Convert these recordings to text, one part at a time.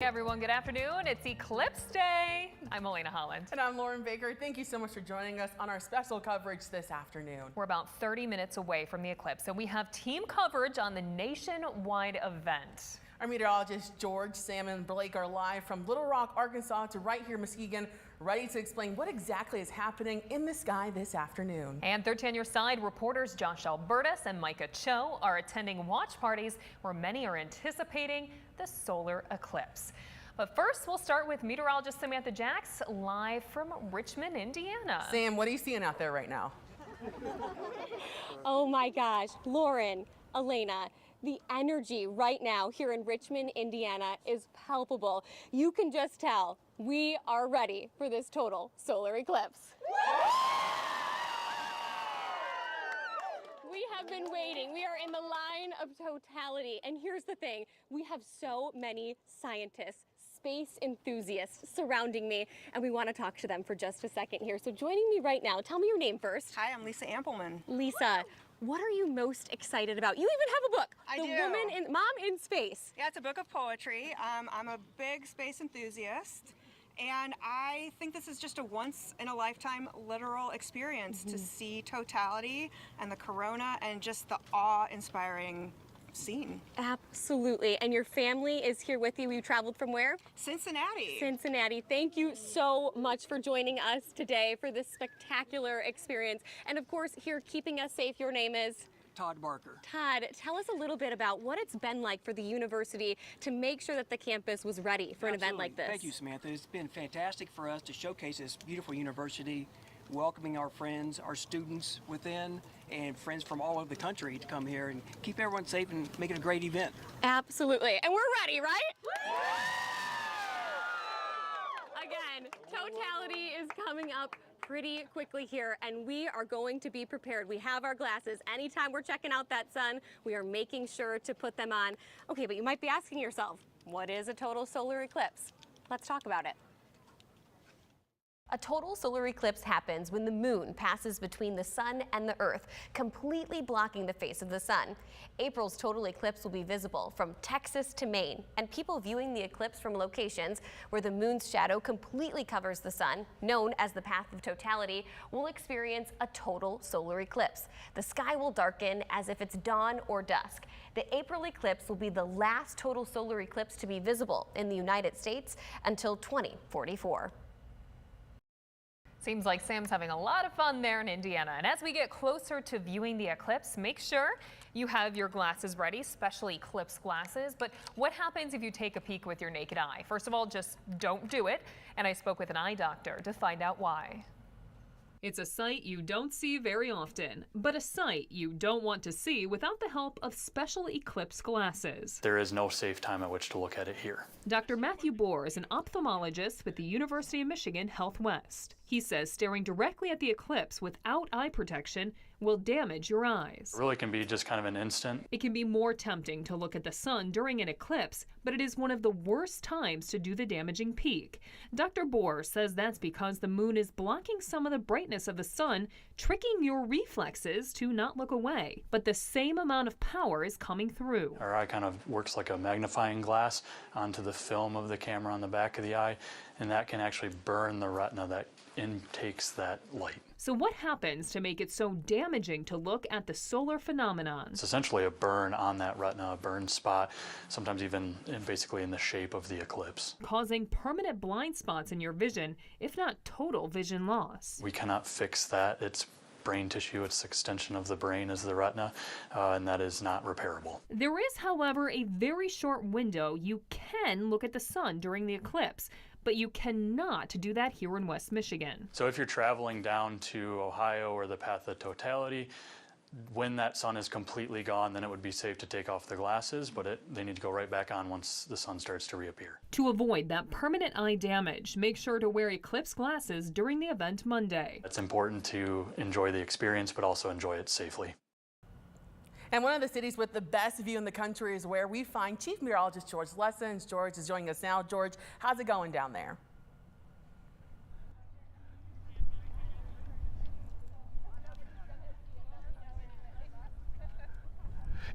Hey everyone, good afternoon. It's Eclipse Day. I'm Elena Holland. And I'm Lauren Baker. Thank you so much for joining us on our special coverage this afternoon. We're about 30 minutes away from the eclipse, and we have team coverage on the nationwide event. Our meteorologist George, Sam, and Blake are live from Little Rock, Arkansas to right here, Muskegon, ready to explain what exactly is happening in the sky this afternoon. And 13 on your side, reporters Josh Albertus and Micah Cho are attending watch parties where many are anticipating the solar eclipse. But first, we'll start with meteorologist Samantha Jacks live from Richmond, Indiana. Sam, what are you seeing out there right now? Oh my gosh, Lauren, Elena, the energy right now here in Richmond, Indiana is palpable. You can just tell we are ready for this total solar eclipse. We have been waiting. We are in the line of totality. And here's the thing, we have so many scientists, space enthusiasts surrounding me, and we want to talk to them for just a second here. So joining me right now, tell me your name first. Hi, I'm Lisa Ampelman. Lisa, what are you most excited about? You even have a book, I The do. Woman in Mom in Space. Yeah, it's a book of poetry. I'm a big space enthusiast, and I think this is just a once-in-a-lifetime literal experience to see totality and the corona and just the awe-inspiring scene. Absolutely. And your family is here with you. You traveled from where? Cincinnati. Cincinnati. Thank you so much for joining us today for this spectacular experience. And of course, here keeping us safe, your name is? Todd Barker. Todd, tell us a little bit about what it's been like for the university to make sure that the campus was ready for an event like this. Thank you, Samantha. It's been fantastic for us to showcase this beautiful university, welcoming our friends, our students within, and friends from all over the country to come here and keep everyone safe and make it a great event. Absolutely. And we're ready, right? Again, totality is coming up pretty quickly here, and we are going to be prepared. We have our glasses. Anytime we're checking out that sun, we are making sure to put them on. Okay, but you might be asking yourself, what is a total solar eclipse? Let's talk about it. A total solar eclipse happens when the moon passes between the sun and the earth, completely blocking the face of the sun. April's total eclipse will be visible from Texas to Maine, and people viewing the eclipse from locations where the moon's shadow completely covers the sun, known as the path of totality, will experience a total solar eclipse. The sky will darken as if it's dawn or dusk. The April eclipse will be the last total solar eclipse to be visible in the United States until 2044. Seems like Sam's having a lot of fun there in Indiana. And as we get closer to viewing the eclipse, make sure you have your glasses ready, special eclipse glasses. But what happens if you take a peek with your naked eye? First of all, just don't do it. And I spoke with an eye doctor to find out why. It's a sight you don't see very often, but a sight you don't want to see without the help of special eclipse glasses. There is no safe time at which to look at it here. Dr. Matthew Bohr is an ophthalmologist with the University of Michigan Health West. He says staring directly at the eclipse without eye protection will damage your eyes. It really can be just kind of an instant. It can be more tempting to look at the sun during an eclipse, but it is one of the worst times to do the damaging peek. Dr. Bohr says that's because the moon is blocking some of the brightness of the sun, tricking your reflexes to not look away. But the same amount of power is coming through. Our eye kind of works like a magnifying glass onto the film of the camera on the back of the eye, and that can actually burn the retina that intakes that light. So what happens to make it so damaging to look at the solar phenomenon? It's essentially a burn on that retina, a burn spot, sometimes even basically in the shape of the eclipse. Causing permanent blind spots in your vision, if not total vision loss. We cannot fix that. It's brain tissue, it's the extension of the brain is the retina, and that is not repairable. There is, however, a very short window you can look at the sun during the eclipse, but you cannot do that here in West Michigan. So if you're traveling down to Ohio or the path of totality, when that sun is completely gone, then it would be safe to take off the glasses, but they need to go right back on once the sun starts to reappear. To avoid that permanent eye damage, make sure to wear eclipse glasses during the event Monday. It's important to enjoy the experience, but also enjoy it safely. And one of the cities with the best view in the country is where we find Chief Meteorologist George Lessons. George is joining us now. George, how's it going down there?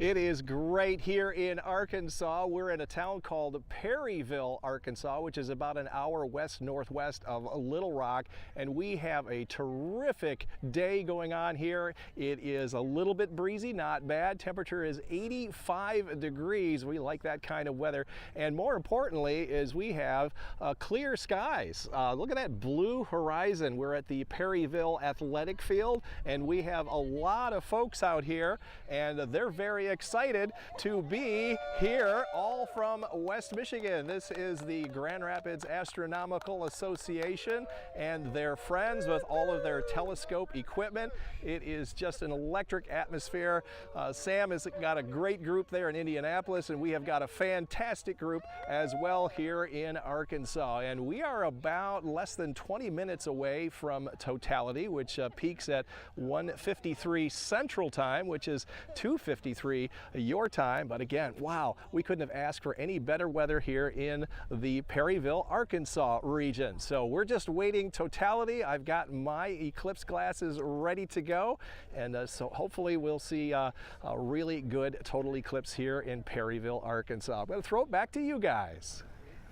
It is great here in Arkansas. We're in a town called Perryville, Arkansas, which is about an hour west-northwest of Little Rock, and we have a terrific day going on here. It is a little bit breezy, not bad. Temperature is 85 degrees. We like that kind of weather, and more importantly is we have clear skies. Look at that blue horizon. We're at the Perryville Athletic Field, and we have a lot of folks out here, and they're very excited to be here, all from West Michigan. This is the Grand Rapids Astronomical Association and their friends with all of their telescope equipment. It is just an electric atmosphere. Sam has got a great group there in Indianapolis, and we have got a fantastic group as well here in Arkansas. And we are about less than 20 minutes away from Totality, which peaks at 1:53 Central Time, which is 2:53 your time. But again, wow, we couldn't have asked for any better weather here in the Perryville, Arkansas region. So we're just waiting Totality. I've got my eclipse glasses ready to go, and so hopefully we'll see a really good total eclipse here in Perryville, Arkansas. I'm going to throw it back to you guys.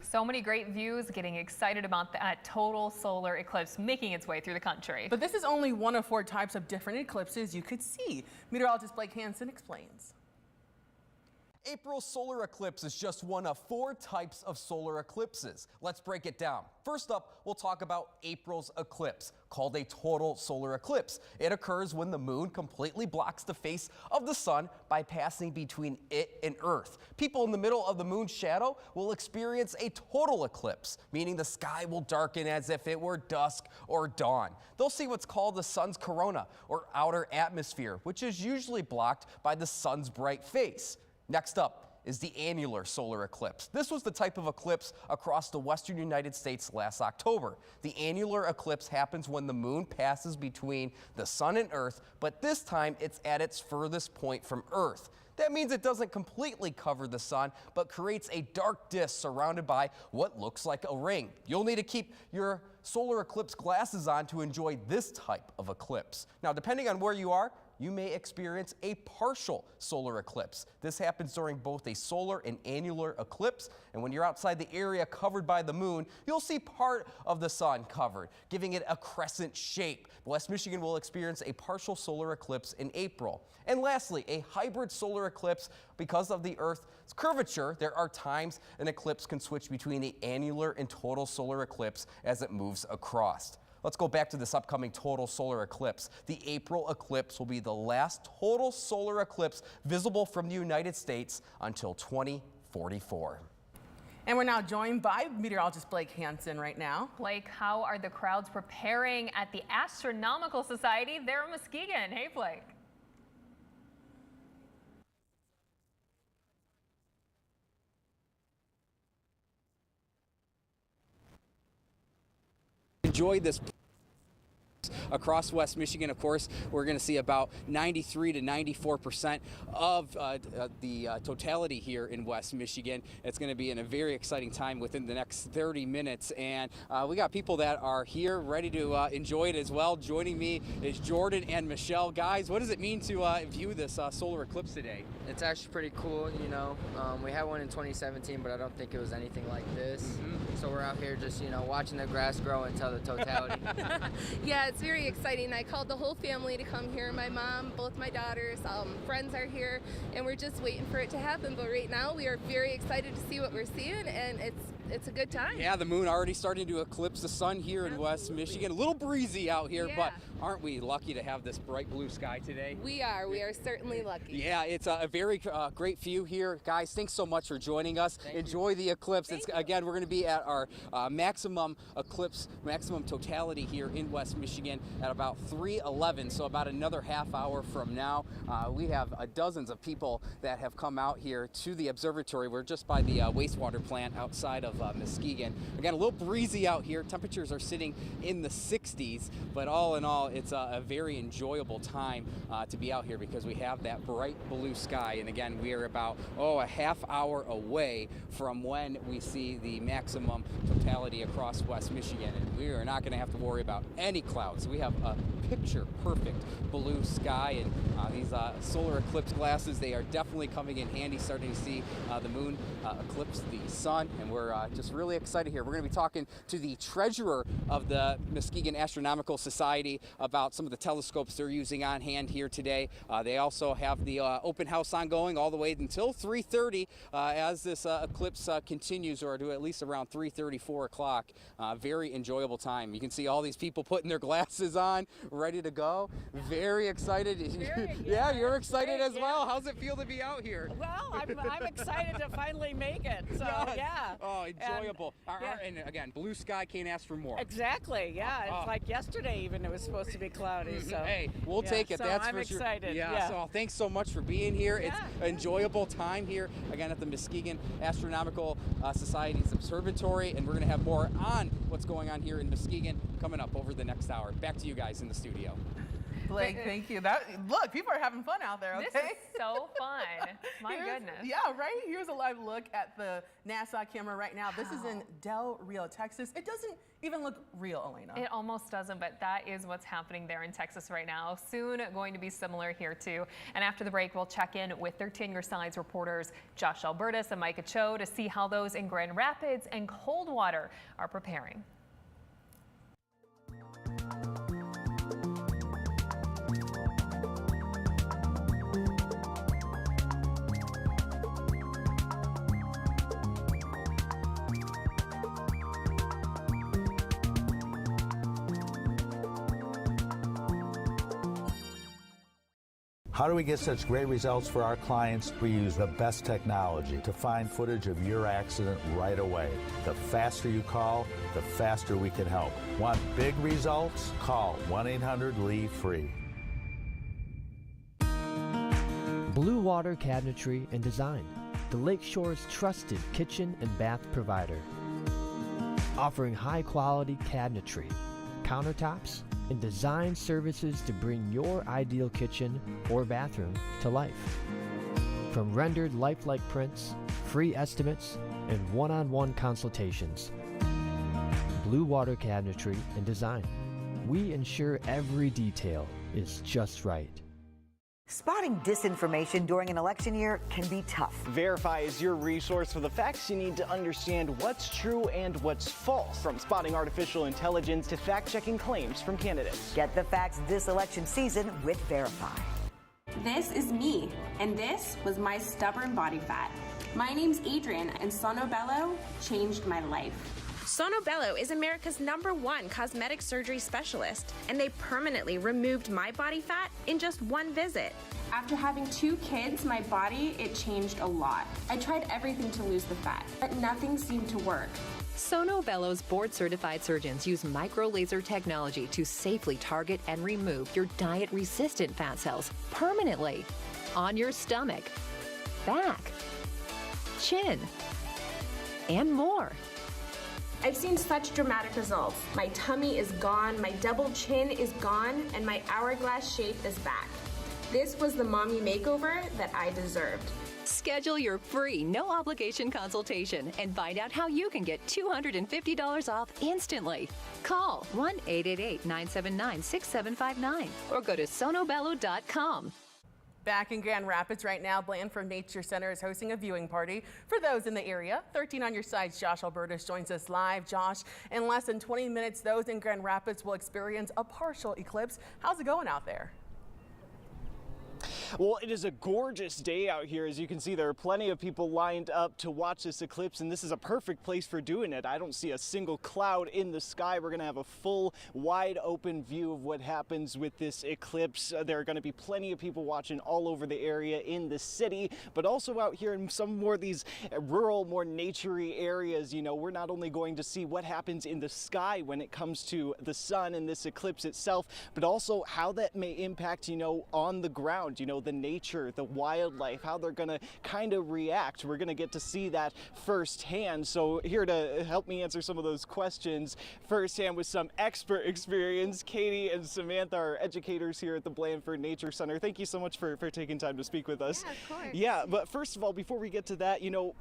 So many great views, getting excited about that total solar eclipse making its way through the country. But this is only one of 4 types of different eclipses you could see. Meteorologist Blake Hansen explains. April's solar eclipse is just one of 4 types of solar eclipses. Let's break it down. First up, we'll talk about April's eclipse, called a total solar eclipse. It occurs when the moon completely blocks the face of the sun by passing between it and Earth. People in the middle of the moon's shadow will experience a total eclipse, meaning the sky will darken as if it were dusk or dawn. They'll see what's called the sun's corona, or outer atmosphere, which is usually blocked by the sun's bright face. Next up is the annular solar eclipse. This was the type of eclipse across the western United States last October. The annular eclipse happens when the moon passes between the sun and Earth, but this time it's at its furthest point from Earth. That means it doesn't completely cover the sun, but creates a dark disk surrounded by what looks like a ring. You'll need to keep your solar eclipse glasses on to enjoy this type of eclipse. Now, depending on where you are, you may experience a partial solar eclipse. This happens during both a solar and annular eclipse, and when you're outside the area covered by the moon, you'll see part of the sun covered, giving it a crescent shape. West Michigan will experience a partial solar eclipse in April. And lastly, a hybrid solar eclipse. Because of the Earth's curvature, there are times an eclipse can switch between the annular and total solar eclipse as it moves across. Let's go back to this upcoming total solar eclipse. The April eclipse will be the last total solar eclipse visible from the United States until 2044. And we're now joined by meteorologist Blake Hansen right now. Blake, how are the crowds preparing at the Astronomical Society there in Muskegon? Hey, Blake. Enjoy this across West Michigan. Of course, we're going to see about 93 to 94% of the totality here in West Michigan. It's going to be in a very exciting time within the next 30 minutes, and we got people that are here ready to enjoy it as well. Joining me is Jordan and Michelle. Guys, what does it mean to view this solar eclipse today? It's actually pretty cool, you know. We had one in 2017, but I don't think it was anything like this. So we're out here just, you know, watching the grass grow until the totality. Yeah, it's very exciting. I called the whole family to come here. My mom, both my daughters, friends are here, and we're just waiting for it to happen. But right now, we are very excited to see what we're seeing, and it's a good time. Yeah, the moon already starting to eclipse the sun here in West Michigan. A little breezy out here, Yeah. but aren't we lucky to have this bright blue sky today? We are certainly lucky. Yeah, it's a very great view here. Guys, thanks so much for joining us. Enjoy the eclipse. Again, we're going to be at our maximum eclipse, maximum totality here in West Michigan at about 3:11, so about another half hour from now. We have dozens of people that have come out here to the observatory. We're just by the wastewater plant outside of Muskegon. Again, a little breezy out here. Temperatures are sitting in the 60s, but all in all, it's a very enjoyable time to be out here because we have that bright blue sky. And again, we are about, a half hour away from when we see the maximum totality across West Michigan. And we are not going to have to worry about any clouds. We have a picture perfect blue sky, and these solar eclipse glasses, they are definitely coming in handy, starting to see the moon eclipse the sun, and we're just really excited here. We're going to be talking to the treasurer of the Muskegon Astronomical Society about some of the telescopes they're using on hand here today. They also have the open house ongoing all the way until 3:30 as this eclipse continues, or to at least around 3:30, 4 o'clock. Very enjoyable time. You can see all these people putting their glasses on, ready to go. Very excited. Yeah, you're excited as well. How's it feel to be out here? Well, I'm excited to finally make it. So yeah. Oh, enjoyable. And again, blue sky, can't ask for more. Exactly. Yeah. It's like yesterday even it was supposed to be cloudy. So hey, we'll take it. So That's I'm for excited. sure. Yeah. So thanks so much for being here. It's an enjoyable time here again at the Muskegon Astronomical Society's Observatory, and we're going to have more on what's going on here in Muskegon coming up over the next hour. Back to you guys in the studio. Blake, thank you. Look, people are having fun out there, okay? This is so fun. My goodness. Yeah, right? Here's a live look at the NASA camera right now. This is in Del Rio, Texas. It doesn't even look real, Elena. It almost doesn't, but that is what's happening there in Texas right now. Soon going to be similar here too. And after the break, we'll check in with 13 Your Sides reporters Josh Albertus and Micah Cho to see how those in Grand Rapids and Coldwater are preparing. How do we get such great results for our clients? We use the best technology to find footage of your accident right away. The faster you call, the faster we can help. Want big results? Call 1-800-LEAVE-FREE. Blue Water Cabinetry and Design, the Lakeshore's trusted kitchen and bath provider. Offering high-quality cabinetry, countertops, and design services to bring your ideal kitchen or bathroom to life. From rendered lifelike prints, free estimates, and one-on-one consultations. Blue Water Cabinetry and Design. We ensure every detail is just right. Spotting disinformation during an election year can be tough. Verify is your resource for the facts you need to understand what's true and what's false. From spotting artificial intelligence to fact-checking claims from candidates. Get the facts this election season with Verify. This is me, and this was my stubborn body fat. My name's Adrian, and Sonobello changed my life. Sonobello is America's #1 cosmetic surgery specialist, and they permanently removed my body fat in just one visit. After having 2 kids, my body, it changed a lot. I tried everything to lose the fat, but nothing seemed to work. Sonobello's board-certified surgeons use micro-laser technology to safely target and remove your diet-resistant fat cells permanently on your stomach, back, chin, and more. I've seen such dramatic results. My tummy is gone, my double chin is gone, and my hourglass shape is back. This was the mommy makeover that I deserved. Schedule your free, no-obligation consultation and find out how you can get $250 off instantly. Call 1-888-979-6759 or go to sonobello.com. Back in Grand Rapids right now, Blandford Nature Center is hosting a viewing party for those in the area. 13 on Your Side's Josh Albertus joins us live. Josh, in less than 20 minutes, those in Grand Rapids will experience a partial eclipse. How's it going out there? Well, it is a gorgeous day out here. As you can see, there are plenty of people lined up to watch this eclipse, and this is a perfect place for doing it. I don't see a single cloud in the sky. We're going to have a full, wide open view of what happens with this eclipse. There are going to be plenty of people watching all over the area in the city, but also out here in some more of these rural, more naturey areas. You know, we're not only going to see what happens in the sky when it comes to the sun and this eclipse itself, but also how that may impact, you know, on the ground. You know, know, the nature, the wildlife, how they're going to kind of react. We're going to get to see that firsthand. So here to help me answer some of those questions firsthand with some expert experience, Katie and Samantha are educators here at the Blandford Nature Center. Thank you so much for taking time to speak with us. Yeah, of course. Yeah, but first of all, before we get to that, you know,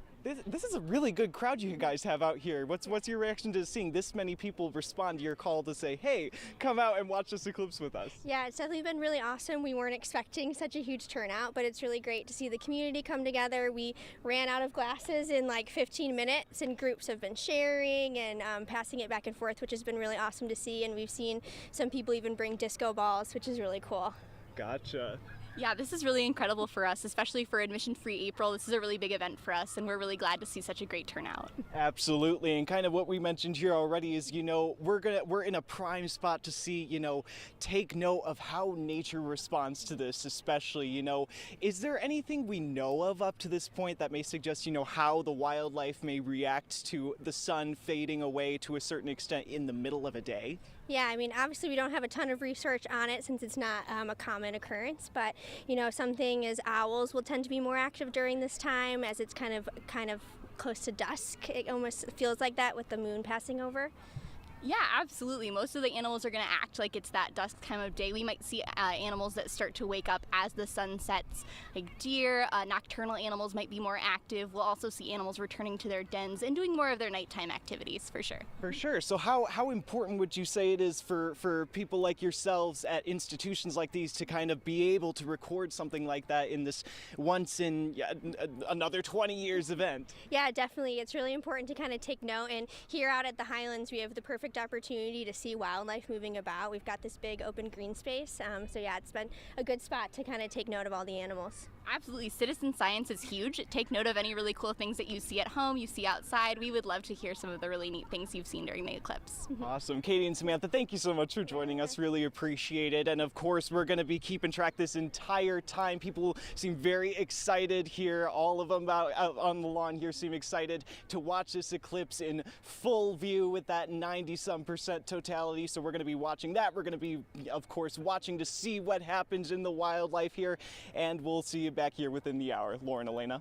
this is a really good crowd you guys have out here. What's your reaction to seeing this many people respond to your call to say, hey, come out and watch this eclipse with us? Yeah, it's definitely been really awesome. We weren't expecting such a huge turnout, but it's really great to see the community come together. We ran out of glasses in like 15 minutes, and groups have been sharing and passing it back and forth, which has been really awesome to see. And we've seen some people even bring disco balls, which is really cool. Gotcha. Yeah, this is really incredible for us, especially for admission-free April. This is a really big event for us, and we're really glad to see such a great turnout. Absolutely, and kind of what we mentioned here already is, you know, we're in a prime spot to see, you know, take note of how nature responds to this, especially, you know. Is there anything we know of up to this point that may suggest, you know, how the wildlife may react to the sun fading away to a certain extent in the middle of a day? Yeah, I mean, obviously we don't have a ton of research on it since it's not a common occurrence, but you know, something as owls will tend to be more active during this time as it's kind of close to dusk. It almost feels like that with the moon passing over. Yeah, absolutely. Most of the animals are going to act like it's that dusk time of day. We might see animals that start to wake up as the sun sets, like deer. Nocturnal animals might be more active. We'll also see animals returning to their dens and doing more of their nighttime activities, for sure. For sure. So how important would you say it is for people like yourselves at institutions like these to kind of be able to record something like that in this once in another 20 years event? Yeah, definitely. It's really important to kind of take note. And here out at the Highlands, we have the perfect opportunity to see wildlife moving about. We've got this big open green space. So yeah, it's been a good spot to kind of take note of all the animals. Absolutely. Citizen science is huge. Take note of any really cool things that you see at home, you see outside. We would love to hear some of the really neat things you've seen during the eclipse. Awesome. Katie and Samantha, thank you so much for joining us. Really appreciate it. And of course, we're going to be keeping track this entire time. People seem very excited here. All of them out on the lawn here seem excited to watch this eclipse in full view with that 90-some% totality. So we're going to be watching that. We're going to be, of course, watching to see what happens in the wildlife here. And we'll see you back here within the hour. Lauren, Elena.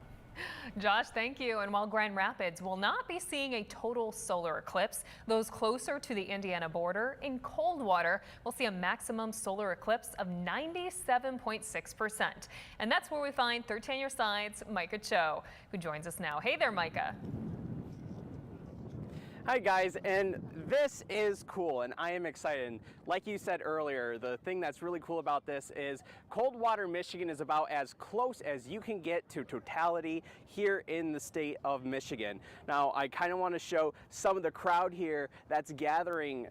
Josh, thank you. And while Grand Rapids will not be seeing a total solar eclipse, those closer to the Indiana border in Coldwater will see a maximum solar eclipse of 97.6%. And that's where we find 13 on your side's Micah Cho, who joins us now. Hey there, Micah. Hi guys, and this is cool and I am excited. And like you said earlier, the thing that's really cool about this is Coldwater, Michigan is about as close as you can get to totality here in the state of Michigan. Now, I kind of want to show some of the crowd here that's gathering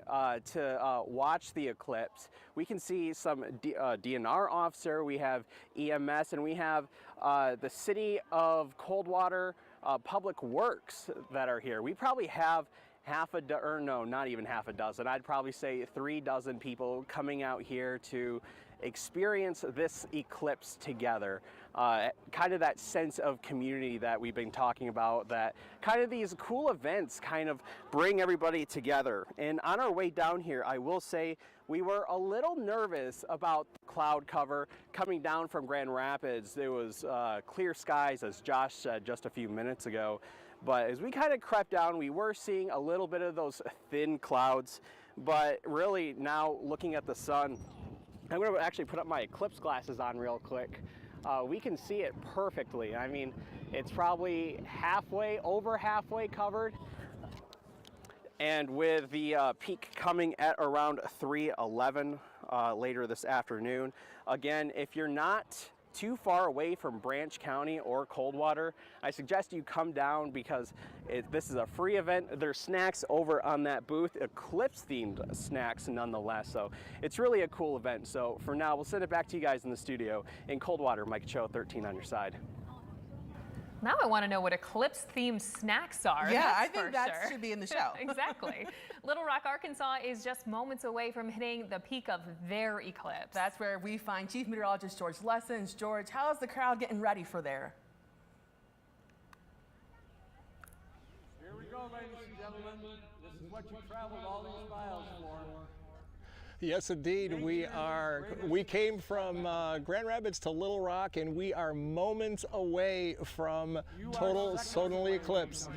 to watch the eclipse. We can see some DNR officer, we have EMS, and we have the city of Coldwater Public Works that are here. We probably have not even half a dozen. I'd probably say 3 dozen people coming out here to experience this eclipse together. Kind of that sense of community that we've been talking about, that kind of these cool events kind of bring everybody together. And on our way down here, I will say we were a little nervous about the cloud cover coming down from Grand Rapids. There was clear skies, as Josh said just a few minutes ago. But as we kind of crept down, we were seeing a little bit of those thin clouds. But really now looking at the sun, I'm going to actually put up my eclipse glasses on real quick. We can see it perfectly. I mean, it's probably over halfway covered. And with the peak coming at around 3:11 later this afternoon. Again, if you're not too far away from Branch County or Coldwater, I suggest you come down because this is a free event. There's snacks over on that booth, eclipse themed snacks nonetheless. So it's really a cool event. So for now, we'll send it back to you guys in the studio in Coldwater. Mike Cho, 13 on your side. Now I want to know what eclipse-themed snacks are. Yeah, I think that should be in the show. Exactly. Little Rock, Arkansas is just moments away from hitting the peak of their eclipse. That's where we find Chief Meteorologist George Lessons. George, how is the crowd getting ready for there? Here we go, ladies and gentlemen. This is what you traveled all these miles for. Yes, indeed. We came from Grand Rapids to Little Rock, and we are moments away from Total Solar Eclipse.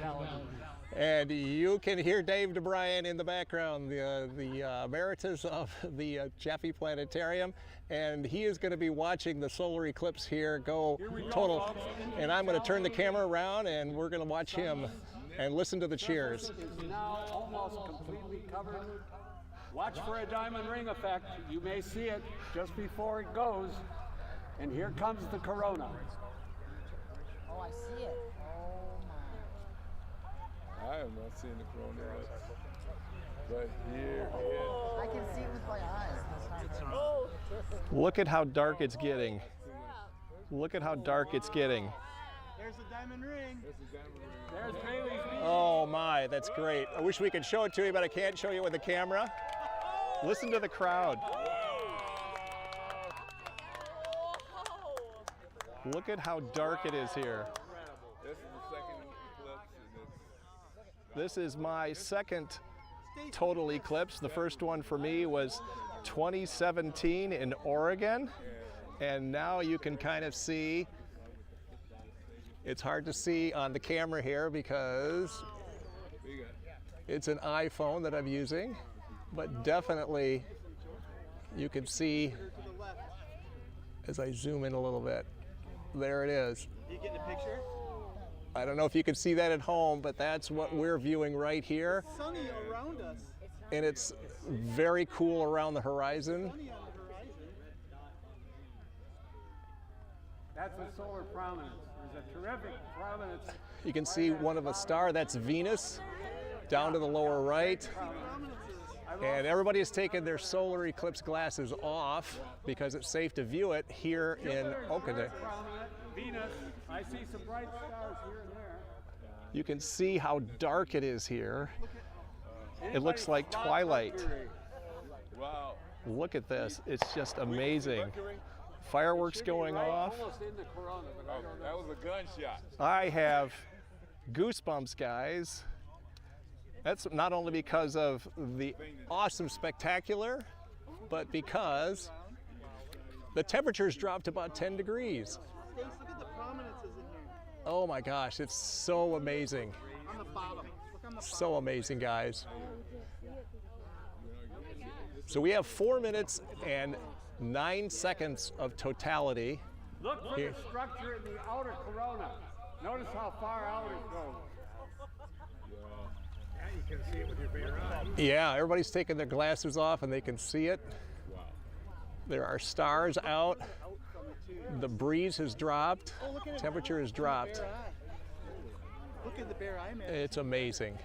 And you can hear Dave DeBryan in the background, the emeritus of the Jaffe Planetarium, and he is going to be watching the solar eclipse here go total. And I'm going to turn the camera around, and we're going to watch him and listen to the cheers. Is now almost completely covered. Watch for a diamond ring effect. You may see it just before it goes. And here comes the corona. Oh, I see it. I am not seeing the corona yet. But here it is. I can see it with my eyes. Look at how dark it's getting. Look at how dark it's getting. There's the diamond ring. There's Bailey's beach. Oh my, that's great. I wish we could show it to you, but I can't show you with the camera. Listen to the crowd. Look at how dark it is here. This is the second eclipse. This is my second total eclipse. The first one for me was 2017 in Oregon. And now you can kind of see, it's hard to see on the camera here because it's an iPhone that I'm using, but definitely you can see as I zoom in a little bit. There it is. You getting a picture? I don't know if you can see that at home, but that's what we're viewing right here. It's sunny around us. And it's very cool around the horizon. That's a solar prominence. There's a terrific prominence. You can see one of a star, that's Venus, down to the lower right. And everybody has taken their solar eclipse glasses off because it's safe to view it here in Okanagan. Venus, I see some bright stars here and there. You can see how dark it is here. It looks like twilight. Wow. Look at this, it's just amazing. Fireworks going off. Almost in the corona, but I don't know. That was a gunshot. I have goosebumps, guys. That's not only because of the awesome spectacular, but because the temperature's dropped about 10 degrees. Stace, look at the prominences in here. Oh my gosh, it's so amazing. On the bottom. Look on the So amazing, guys. So we have 4 minutes and 9 seconds of totality. Look for Here. the structure in the outer corona. Notice how far out it goes. Yeah, you can see it with your bare eye. Yeah, everybody's taking their glasses off and they can see it. There are stars out. The breeze has dropped. Temperature has dropped. Look at the bare eye, man. It's amazing.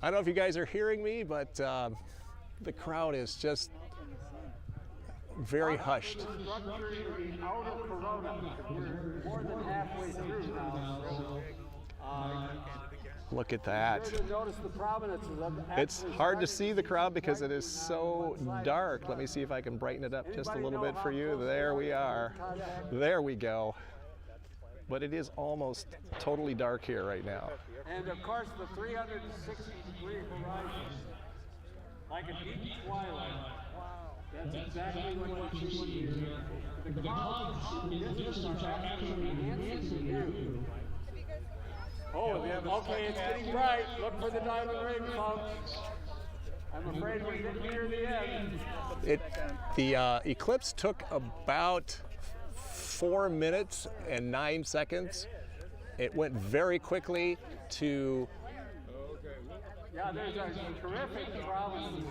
I don't know if you guys are hearing me, but the crowd is just very hushed. Structure in the outer corona. We're more than halfway through now. Look at that. Notice the prominences of It's hard to see the crowd because it is so dark. Let me see if I can brighten it up just a little bit for you. There we are. There we go. But it is almost totally dark here right now. And of course the 360-degree horizon, like a deep twilight. That's exactly what you see here. The clouds in the distance are actually enhancing the view. Oh, okay, it's getting bright. Look for the diamond ring, folks. I'm afraid we're getting near the end. The eclipse took about 4 minutes and 9 seconds. It went very quickly to Yeah, there's a terrific problem.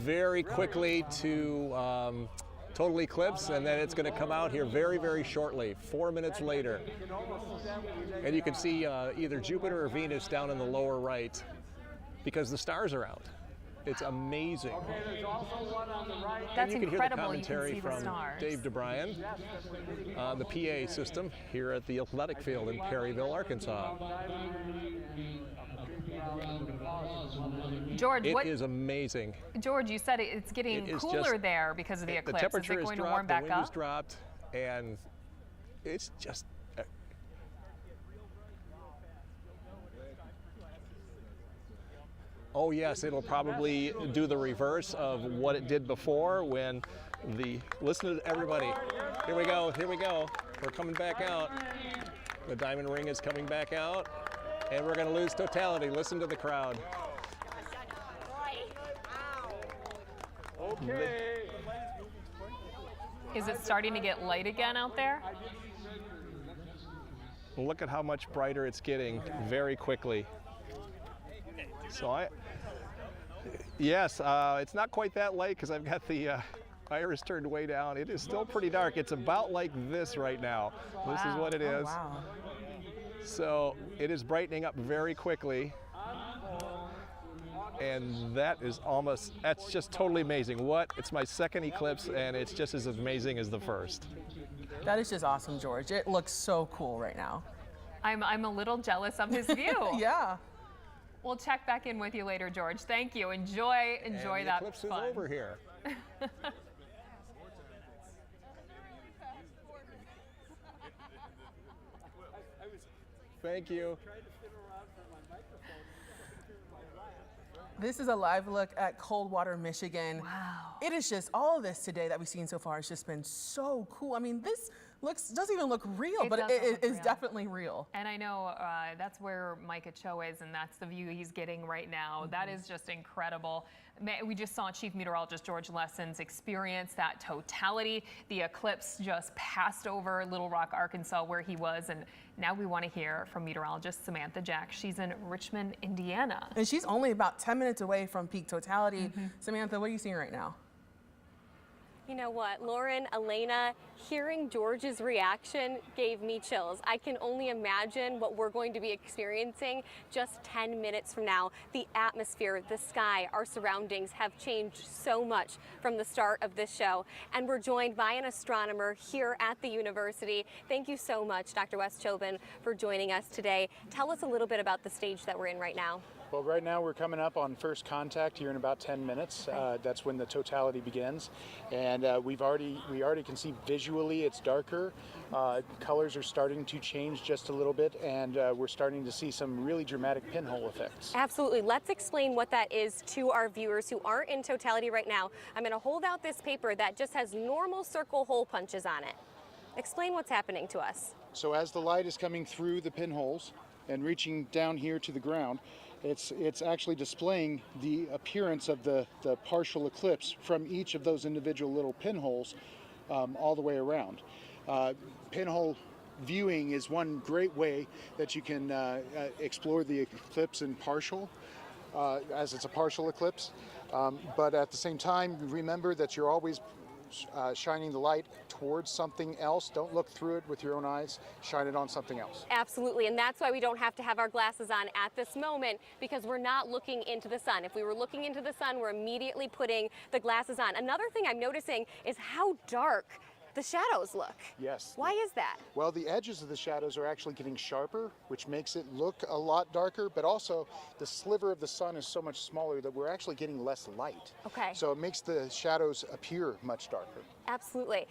very quickly to total eclipse, and then it's going to come out here very, very shortly, 4 minutes later. And you can see either Jupiter or Venus down in the lower right because the stars are out. It's amazing. Okay, there's also one on the right. That's and you can incredible. Hear the commentary you can see the from stars. Dave DeBryan on the PA system here at the athletic field in Perryville, Arkansas. George, It is amazing. George, you said it's getting cooler just, there because of the eclipse. The temperature is it has going to warm dropped, the back wind up? has dropped, and it's just Oh yes, it'll probably do the reverse of what it did before when listen to everybody. Here we go, here we go. We're coming back out. The diamond ring is coming back out, and we're gonna lose totality. Listen to the crowd. Okay. Is it starting to get light again out there? Look at how much brighter it's getting very quickly. So yes, it's not quite that light because I've got the iris turned way down. It is still pretty dark. It's about like this right now. Wow. This is what it is. Oh, wow. So it is brightening up very quickly. And that's just totally amazing. It's my second eclipse, and it's just as amazing as the first. That is just awesome, George. It looks so cool right now. I'm a little jealous of his view. Yeah. We'll check back in with you later, George. Thank you. Enjoy and that the eclipse fun. is over here. Thank you. This is a live look at Coldwater, Michigan. Wow. It is just, all of this today that we've seen so far has just been so cool. I mean, this doesn't even look real, but it is definitely real. And I know that's where Micah Cho is, and that's the view he's getting right now. Mm-hmm. That is just incredible. We just saw Chief Meteorologist George Lessons experience that totality. The eclipse just passed over Little Rock, Arkansas, where he was, and now we want to hear from meteorologist Samantha Jack. She's in Richmond, Indiana. And she's only about 10 minutes away from peak totality. Mm-hmm. Samantha, what are you seeing right now? You know what, Lauren, Elena, hearing George's reaction gave me chills. I can only imagine what we're going to be experiencing just 10 minutes from now. The atmosphere, the sky, our surroundings have changed so much from the start of this show. And we're joined by an astronomer here at the university. Thank you so much, Dr. Wes Chobin, for joining us today. Tell us a little bit about the stage that we're in right now. Well, right now we're coming up on first contact here in about 10 minutes. That's when the totality begins. And we already can see visually it's darker. Colors are starting to change just a little bit, and we're starting to see some really dramatic pinhole effects. Absolutely. Let's explain what that is to our viewers who aren't in totality right now. I'm going to hold out this paper that just has normal circle hole punches on it. Explain what's happening to us. So as the light is coming through the pinholes and reaching down here to the ground, it's actually displaying the appearance of the partial eclipse from each of those individual little pinholes all the way around. Pinhole viewing is one great way that you can explore the eclipse in partial, as it's a partial eclipse. But at the same time, remember that you're always shining the light towards something else. Don't look through it with your own eyes. Shine it on something else. Absolutely, and that's why we don't have to have our glasses on at this moment, because we're not looking into the sun. If we were looking into the sun, we're immediately putting the glasses on. Another thing I'm noticing is how dark the shadows look. Yes. Why is that? Well, the edges of the shadows are actually getting sharper, which makes it look a lot darker, but also the sliver of the sun is so much smaller that we're actually getting less light. Okay. So it makes the shadows appear much darker. Absolutely.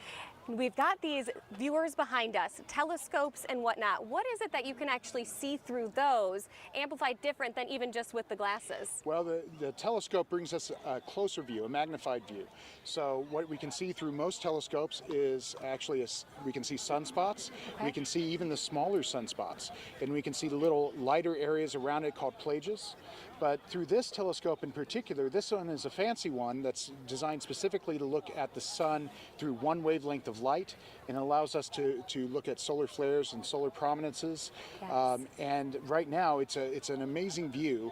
We've got these viewers behind us, telescopes and whatnot. What is it that you can actually see through those, amplified different than even just with the glasses? Well, the telescope brings us a closer view, a magnified view. So what we can see through most telescopes is actually, we can see sunspots. Okay. We can see even the smaller sunspots. And we can see the little lighter areas around it called plages. But through this telescope in particular, this one is a fancy one that's designed specifically to look at the sun through one wavelength of light, and it allows us to look at solar flares and solar prominences. Yes. And right now, it's an amazing view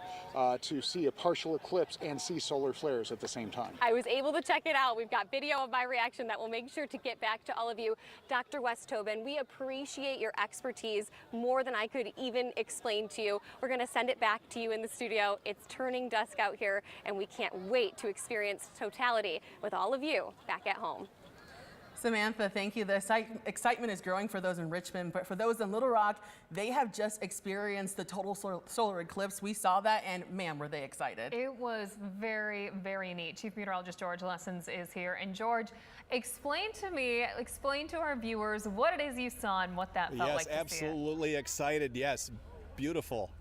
to see a partial eclipse and see solar flares at the same time. I was able to check it out. We've got video of my reaction that we'll make sure to get back to all of you. Dr. Wes Chobin, we appreciate your expertise more than I could even explain to you. We're going to send it back to you in the studio. It's turning dusk out here, and we can't wait to experience totality with all of you back at home. Samantha, thank you. The excitement is growing for those in Richmond, but for those in Little Rock, they have just experienced the total solar eclipse. We saw that, and man, were they excited. It was very, very neat. Chief Meteorologist George Lessons is here. And George, explain to our viewers what it is you saw and what that felt like to see it. Yes, absolutely excited. Yes, beautiful.